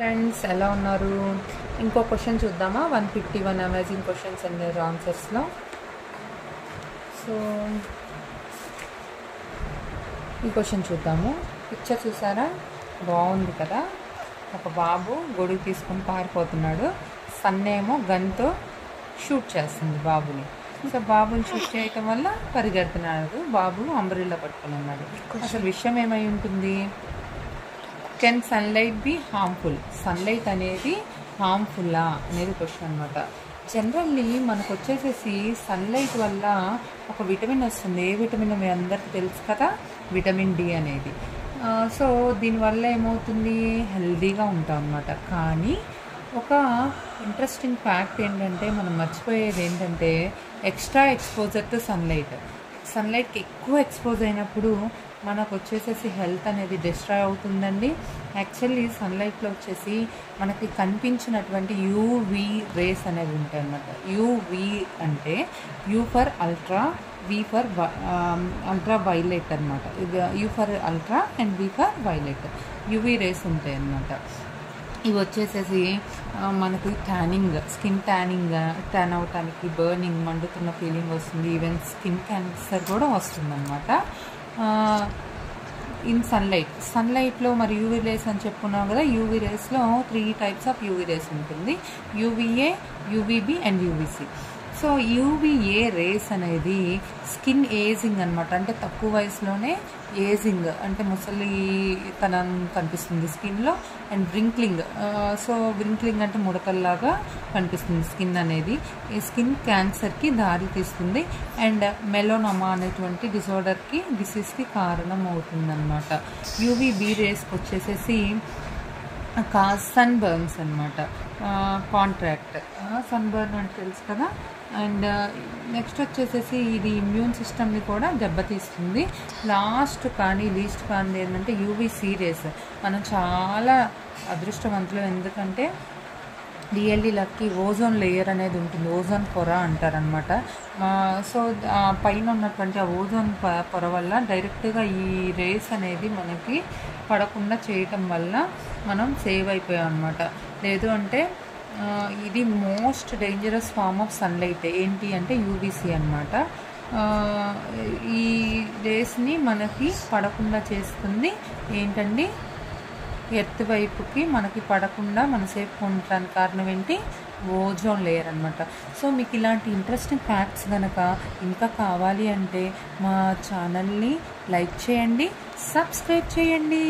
Friends ఎలా ఉన్నారు? ఇంకో క్వశ్చన్ చూద్దామా? 151 అమేజింగ్ క్వశ్చన్స్ అండ్ ఆన్సర్స్లో. సో ఈ క్వశ్చన్ చూద్దాము. పిక్చర్ చూసారా? బాగుంది కదా. ఒక బాబు గొడుగు తీసుకొని పారిపోతున్నాడు. సన్నేమో గన్తో షూట్ చేస్తుంది బాబుని. సో బాబుని షూట్ చేయటం వల్ల పరిగెడుతున్నాడు. బాబు అంబ్రెల్లా పట్టుకొని ఉన్నాడు. అసలు విషయం ఏమై ఉంటుంది? Can sunlight be harmful? Sunlight అనేది హార్మ్ఫుల్లా అనేది క్వశ్చన్ అనమాట. జనరల్లీ మనకు వచ్చేసేసి సన్లైట్ వల్ల ఒక విటమిన్ వస్తుంది. ఏ విటమిన్ మీ అందరికీ తెలుసు కదా, విటమిన్ డి అనేది. సో దీనివల్ల ఏమవుతుంది? హెల్దీగా ఉంటాం అన్నమాట. కానీ ఒక ఇంట్రెస్టింగ్ ఫ్యాక్ట్ ఏంటంటే, మనం మర్చిపోయేది ఏంటంటే ఎక్స్ట్రా ఎక్స్పోజర్ టు సన్లైట్. సన్లైట్కి ఎక్కువ ఎక్స్పోజ్ అయినప్పుడు మనకు వచ్చేసేసి హెల్త్ అనేది డిస్ట్రాయ్ అవుతుందండి. యాక్చువల్లీ సన్లైట్లో వచ్చేసి మనకి కనిపించినటువంటి యూవీ రేస్ అనేవి ఉంటాయి అన్నమాట. యూవీ అంటే U for ultra, V for ultra violet అనమాట. U for ultra and V for violet. UV rays ఉంటాయి అన్నమాట. ఇవి వచ్చేసేసి మనకి ట్యానింగ్, స్కిన్ ట్యాన్ అవటానికి, బర్నింగ్, మండుతున్న ఫీలింగ్ వస్తుంది. ఈవెన్ స్కిన్ క్యాన్సర్ కూడా వస్తుందన్నమాట ఇన్ సన్లైట్లో. మరి యూవీ రేస్ అని చెప్పుకున్నాం కదా. యూవీ రేస్లో 3 టైప్స్ ఆఫ్ యూవీ రేస్ ఉంటుంది: UVA, UVB and UVC. So UVA rays అనేది స్కిన్ ఏజింగ్ అనమాట. అంటే తక్కువ వయసులోనే ఏజింగ్ అంటే ముసలితనం కనిపిస్తుంది స్కిన్లో. అండ్ వ్రింక్లింగ్, సో వ్రింక్లింగ్ అంటే ముడతల్లాగా కనిపిస్తుంది స్కిన్ అనేది. ఈ స్కిన్ క్యాన్సర్కి దారి తీస్తుంది. అండ్ మెలోనమా అనేటువంటి డిసీజ్కి కారణం అవుతుందన్నమాట. యూవీబీ రేస్కి వచ్చేసేసి సన్ బర్న్స్ అనమాట. కాంట్రాక్ట్ సన్ బర్న్ అంటే తెలుసు కదా. అండ్ నెక్స్ట్ వచ్చేసేసి ఇది ఇమ్యూన్ సిస్టమ్ని కూడా దెబ్బతీస్తుంది. లీస్ట్ కానీ ఏంటంటే యూవీసీ రేస్. మనం చాలా అదృష్టవంతులు. ఎందుకంటే రియల్లీ లక్కీ. ఓజోన్ లేయర్ అనేది ఉంటుంది, ఓజోన్ పొర అంటారనమాట. సో పైన ఉన్నటువంటి ఆ ఓజోన్ పొర వల్ల డైరెక్ట్గా ఈ రేస్ అనేది మనకి పడకుండా చేయటం వల్ల మనం సేవ్ అయిపోయాం అనమాట. లేదు అంటే ఇది most dangerous form of sunlight ఏంటి అంటే యూవీసీ అనమాట. ఈ రేస్ని మనకి పడకుండా చేస్తుంది ఏంటండి? ఎర్త్ వైపుకి మనకి పడకుండా మనం సేఫ్ ఉండటానికి కారణం ఏంటి? ఓజోన్ లేయర్ అనమాట. సో మీకు ఇలాంటి ఇంట్రెస్టింగ్ ఫ్యాక్ట్స్ కనుక ఇంకా కావాలి అంటే మా ఛానల్ని లైక్ చేయండి, సబ్స్క్రైబ్ చేయండి.